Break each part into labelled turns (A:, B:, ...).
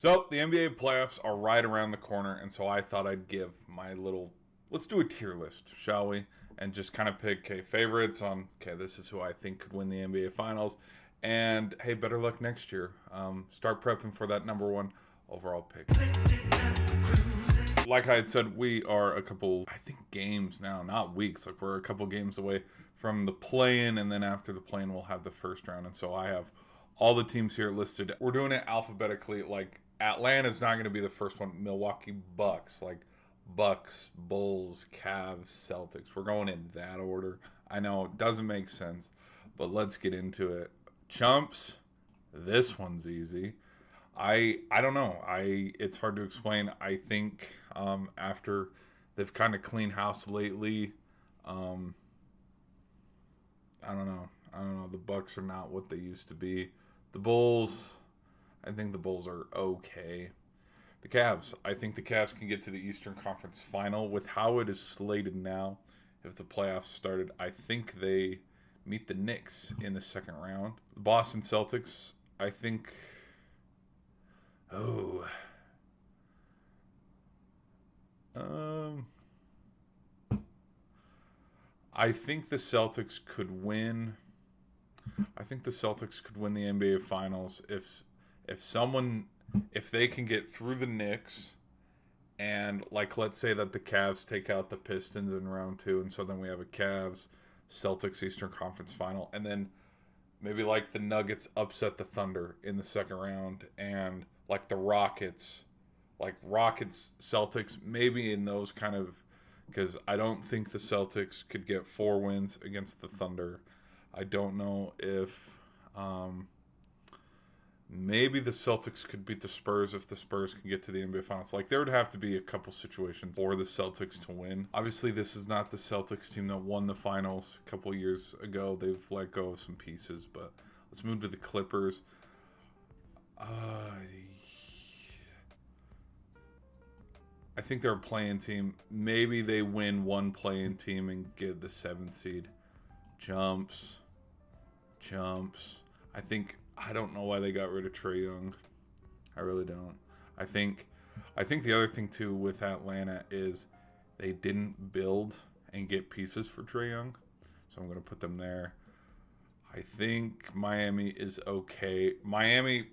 A: So the NBA playoffs are right around the corner, and so I thought I'd give my little. Let's do a tier list, shall we? And just kind of pick favorites on. Okay, this is who I think could win the NBA Finals, and hey, better luck next year. Start prepping for that number one overall pick. Like I had said, we are a couple, I think, games now, not weeks. Like we're a couple games away from the play-in, and then after the play-in, we'll have the first round. And so I have all the teams here listed. We're doing it alphabetically. Like Atlanta's not going to be the first one. Milwaukee Bucks, like Bucks, Bulls, Cavs, Celtics. We're going in that order. I know it doesn't make sense, but let's get into it. Chumps, this one's easy. I don't know. It's hard to explain. I think after they've kind of cleaned house lately, um, I don't know. I don't know. The Bucks are not what they used to be. The Bulls, I think the Bulls are okay. The Cavs, I think the Cavs can get to the Eastern Conference Final with how it is slated now. If the playoffs started, I think they meet the Knicks in the second round. The Boston Celtics, I think. Oh, um, I think the Celtics could win. I think the Celtics could win the NBA Finals if someone if they can get through the Knicks and like let's say that the Cavs take out the Pistons in round two, and so then we have a Cavs Celtics Eastern Conference Final, and then maybe like the Nuggets upset the Thunder in the second round, and like the Rockets, like Rockets Celtics, maybe in those kind of because I don't think the Celtics could get 4 wins against the Thunder. I don't know if um, maybe the Celtics could beat the Spurs if the Spurs can get to the NBA Finals. Like there would have to be a couple situations for the Celtics to win. Obviously, this is not the Celtics team that won the finals a couple years ago. They've let go of some pieces, but let's move to the Clippers. Uh, I think they're a playing team. Maybe they win one playing team and get the seventh seed. Jumps. Jumps. I don't know why they got rid of Trae Young. I really don't. I think I think the other thing too with Atlanta is they didn't build and get pieces for Trae Young. So I'm gonna put them there. I think Miami is okay. Miami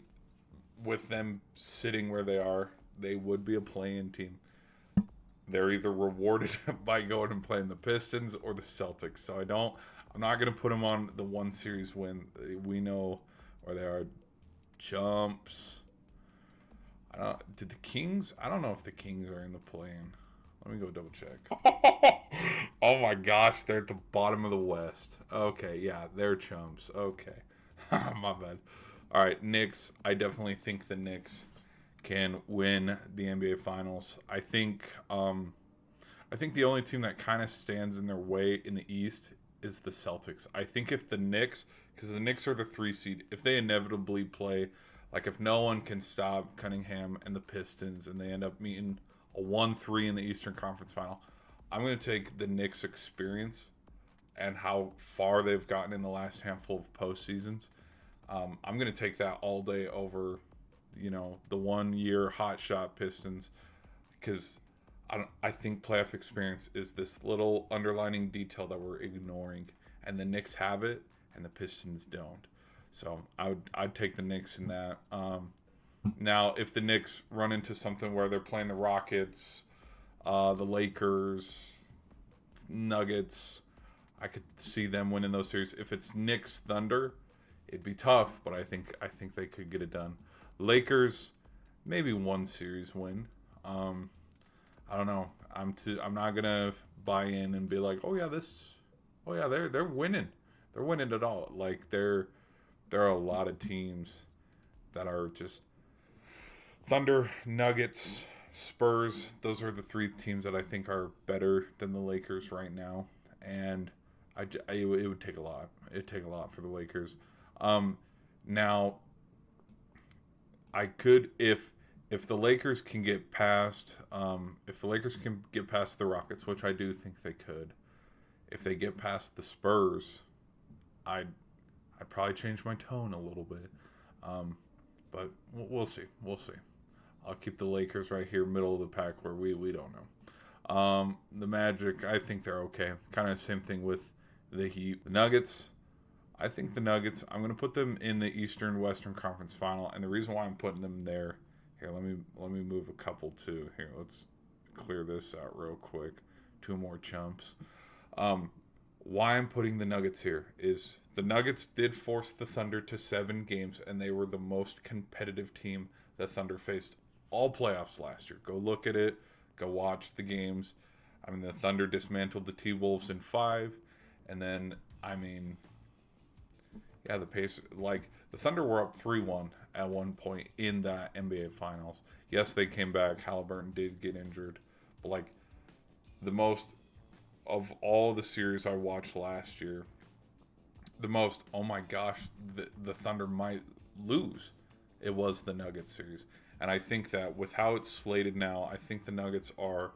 A: with them sitting where they are, they would be a play-in team. They're either rewarded by going and playing the Pistons or the Celtics. So I'm not going to put them on the one series win. We know where they are. Jumps. Did the Kings? I don't know if the Kings are in the play-in. Let me go double check. Oh my gosh, they're at the bottom of the West. Okay, yeah, they're chumps. Okay. My bad. All right, Knicks. I definitely think the Knicks can win the NBA Finals. I think the only team that kind of stands in their way in the East is the Celtics. I think if the Knicks, because the Knicks are the 3 seed, if they inevitably play, like if no one can stop Cunningham and the Pistons and they end up meeting a 1-3 in the Eastern Conference Final, I'm going to take the Knicks' experience and how far they've gotten in the last handful of postseasons. I'm going to take that all day over, the 1 year hot shot Pistons because I think playoff experience is this little underlining detail that we're ignoring, and the Knicks have it, and the Pistons don't. So I'd take the Knicks in that. Now, if the Knicks run into something where they're playing the Rockets, the Lakers, Nuggets, I could see them winning those series. If it's Knicks Thunder, it'd be tough, but I think they could get it done. Lakers, maybe one series win. I don't know. I'm not gonna buy in and be like, they're winning. They're winning it all. Like there are a lot of teams that are just Thunder, Nuggets, Spurs. Those are the 3 teams that I think are better than the Lakers right now, and it would take a lot. It'd take a lot for the Lakers. Now I could if the Lakers can get past the Rockets, which I do think they could. If they get past the Spurs, I'd I'd probably change my tone a little bit. But we'll see. We'll see. I'll keep the Lakers right here, middle of the pack, where we don't know. The Magic, I think they're okay. Kind of same thing with the Heat. The Nuggets, I think the Nuggets, I'm going to put them in the Eastern Western Conference Final, and the reason why I'm putting them there, here, let me move a couple too. Here, let's clear this out real quick. Two more chumps. Why I'm putting the Nuggets here is the Nuggets did force the Thunder to 7 games, and they were the most competitive team the Thunder faced all playoffs last year. Go look at it. Go watch the games. I mean, the Thunder dismantled the T-Wolves in 5, and then, I mean, yeah, the Pacers, like, the Thunder were up 3-1 at one point in that NBA Finals. Yes, they came back. Halliburton did get injured. But, like, the most of all the series I watched last year, the most, oh my gosh, the Thunder might lose, it was the Nuggets series. And I think that with how it's slated now, I think the Nuggets are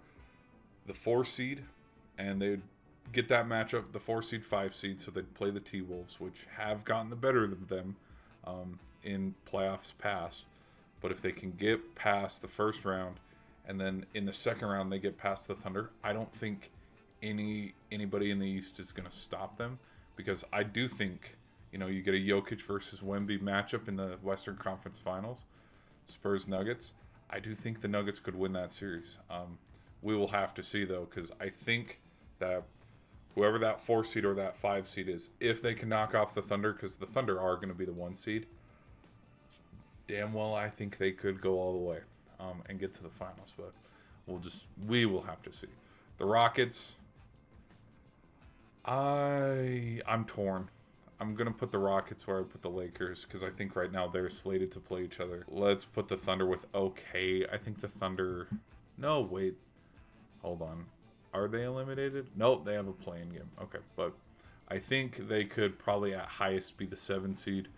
A: the 4 seed, and they'd get that matchup, the 4 seed, 5 seed, so they'd play the T-Wolves, which have gotten the better of them in playoffs past. But if they can get past the first round, and then in the second round they get past the Thunder, I don't think anybody in the East is going to stop them, because I do think, you know, you get a Jokic versus Wemby matchup in the Western Conference Finals, Spurs Nuggets. I do think the Nuggets could win that series. We will have to see though, because I think that whoever that 4 seed or that 5 seed is, if they can knock off the Thunder, because the Thunder are going to be the 1 seed, damn well I think they could go all the way and get to the finals. But we will have to see. The Rockets, I'm torn. I'm going to put the Rockets where I put the Lakers, because I think right now they're slated to play each other. Let's put the Thunder with okay. I think the Thunder... No, wait. Hold on. Are they eliminated? Nope, they have a play-in game. Okay, but I think they could probably at highest be the 7 seed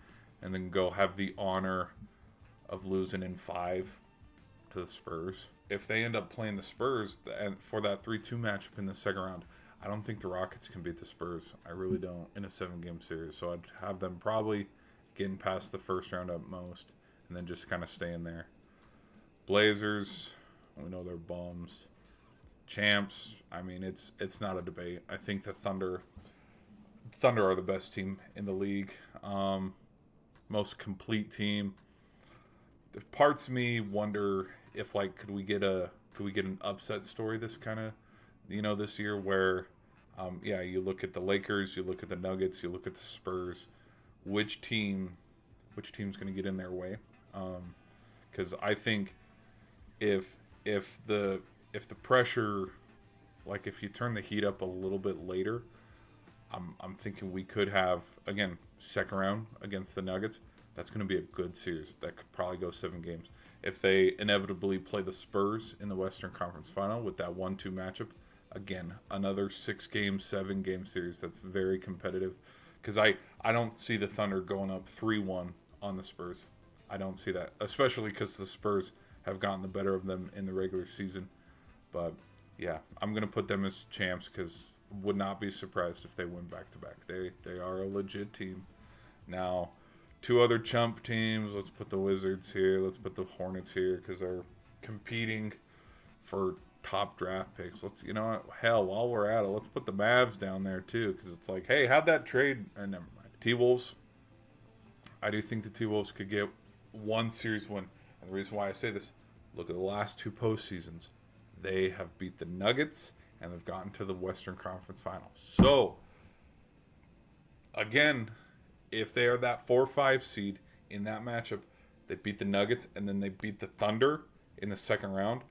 A: and then go have the honor of losing in 5 to the Spurs. If they end up playing the Spurs and for that 3-2 matchup in the second round, I don't think the Rockets can beat the Spurs. I really don't in a 7-game series. So I'd have them probably getting past the first round at most and then just kind of staying there. Blazers, we know they're bums. Champs, I mean, it's not a debate. I think the Thunder are the best team in the league. Most complete team. The parts of me wonder if, like, could we get an upset story this kind of, you know, this year where you look at the Lakers, you look at the Nuggets, you look at the Spurs, which team's going to get in their way? Because I think if the pressure, like if you turn the heat up a little bit later, I'm thinking we could have, again, second round against the Nuggets. That's going to be a good series. That could probably go 7 games. If they inevitably play the Spurs in the Western Conference Final with that 1-2 matchup, again, another 6-game, 7-game series that's very competitive. Because I don't see the Thunder going up 3-1 on the Spurs. I don't see that, especially because the Spurs have gotten the better of them in the regular season. But yeah, I'm going to put them as champs because would not be surprised if they win back-to-back. They are a legit team. Now, 2 other chump teams. Let's put the Wizards here. Let's put the Hornets here because they're competing for top draft picks. Let's, you know what? Hell, while we're at it, let's put the Mavs down there too because it's like, hey, how'd that trade? Never mind. T-Wolves. I do think the T-Wolves could get 1 series win. And the reason why I say this, look at the last 2 postseasons. They have beat the Nuggets and they've gotten to the Western Conference Final. So, again, if they are that 4-5 seed in that matchup, they beat the Nuggets and then they beat the Thunder in the second round,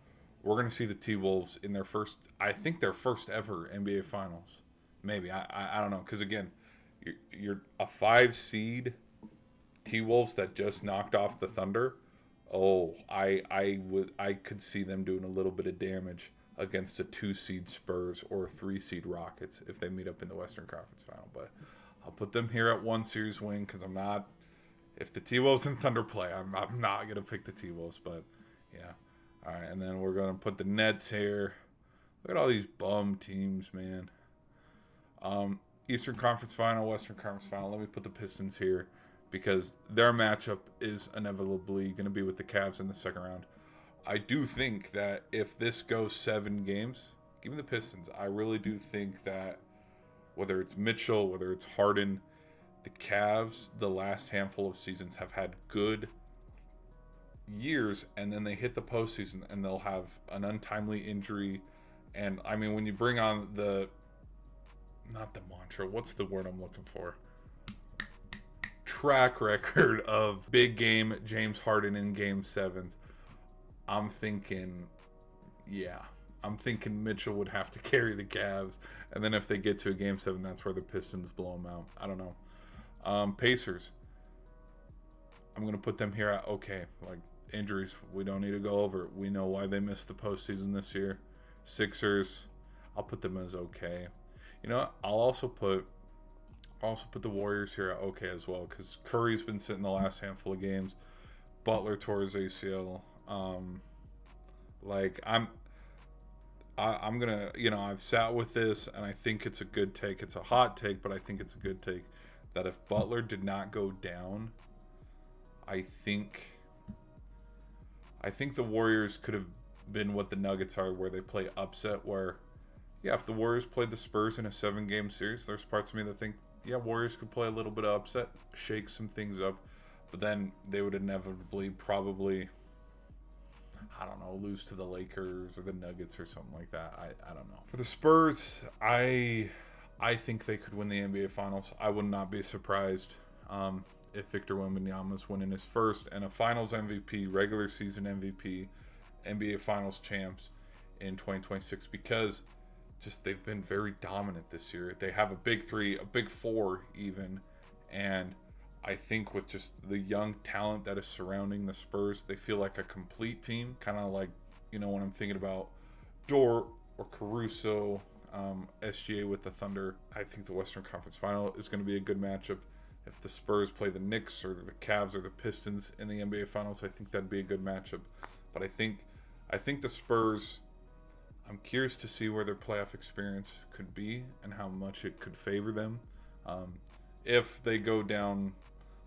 A: we're going to see the T-Wolves in their first, I think their first ever NBA Finals. Maybe. I don't know. Because, again, you're a 5 seed T-Wolves that just knocked off the Thunder. Oh, I could see them doing a little bit of damage against a 2 seed Spurs or a 3 seed Rockets if they meet up in the Western Conference Final. But I'll put them here at 1 series win because I'm not. If the T-Wolves and Thunder play, I'm not gonna pick the T-Wolves. But yeah, all right. And then we're gonna put the Nets here. Look at all these bum teams, man. Eastern Conference Final, Western Conference Final. Let me put the Pistons here because their matchup is inevitably going to be with the Cavs in the second round. I do think that if this goes 7 games, give me the Pistons. I really do think that whether it's Mitchell, whether it's Harden, the Cavs, the last handful of seasons have had good years, and then they hit the postseason and they'll have an untimely injury. And I mean, when you bring on not the mantra, what's the word I'm looking for? Track record of big game James Harden in game 7s. I'm thinking Mitchell would have to carry the Cavs, and then if they get to a game 7, that's where the Pistons blow them out. I don't know. Pacers, I'm gonna put them here at okay. Like, injuries, we don't need to go over it. We know why they missed the postseason this year. Sixers, I'll put them as okay. You know what? I'll also put the Warriors here at okay as well, because Curry's been sitting the last handful of games. Butler tore his ACL. I'm gonna, I've sat with this, and I think it's a good take. It's a hot take, but I think it's a good take. That if Butler did not go down, I think the Warriors could have been what the Nuggets are, where they play upset. Where, yeah, if the Warriors played the Spurs in a 7-game series, there's parts of me that think, yeah, Warriors could play a little bit of upset, shake some things up, but then they would inevitably probably, I don't know, lose to the Lakers or the Nuggets or something like that. I don't know. For the Spurs, I think they could win the NBA Finals. I would not be surprised if Victor Wembanyama's winning his first and a Finals MVP, regular season MVP, NBA Finals champs in 2026, because just they've been very dominant this year. They have a big 3, a big 4 even, and I think with just the young talent that is surrounding the Spurs, they feel like a complete team. Kind of like, when I'm thinking about Dort or Caruso, SGA with the Thunder. I think the Western Conference Final is going to be a good matchup. If the Spurs play the Knicks or the Cavs or the Pistons in the NBA Finals, I think that'd be a good matchup. But I think the Spurs, I'm curious to see where their playoff experience could be and how much it could favor them. If they go down,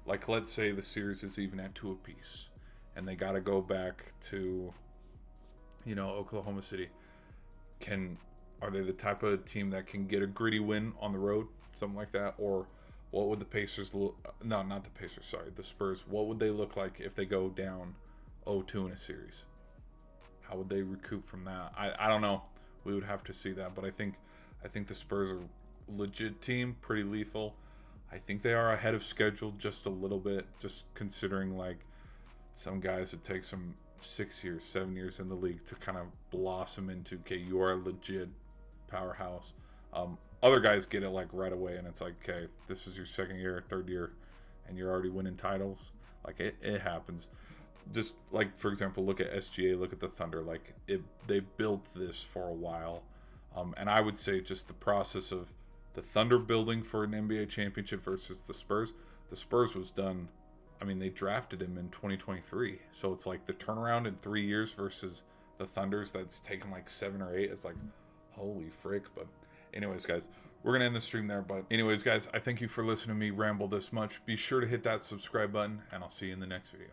A: like, let's say the series is even at 2 apiece, and they got to go back to, Oklahoma City. Are they the type of team that can get a gritty win on the road, something like that? Or what would the Pacers look? No, not the Pacers. Sorry, the Spurs. What would they look like if they go down 0-2 in a series? How would they recoup from that? I don't know. We would have to see that. But I think the Spurs are a legit team, pretty lethal. I think they are ahead of schedule just a little bit, just considering like some guys it takes them 6 years, 7 years in the league to kind of blossom into, okay, you are a legit powerhouse. Other guys get it like right away, and it's like, okay, this is your 2nd year, 3rd year, and you're already winning titles. Like it happens. Just like, for example, look at SGA, look at the Thunder. Like they built this for a while, and I would say just the process of the Thunder building for an NBA championship versus the Spurs. The Spurs was done. I mean, they drafted him in 2023, so it's like the turnaround in 3 years versus the Thunder's that's taken like 7 or 8. It's like, holy frick. But anyways, guys, we're gonna end the stream there. But anyways, guys, I thank you for listening to me ramble this much. Be sure to hit that subscribe button, and I'll see you in the next video.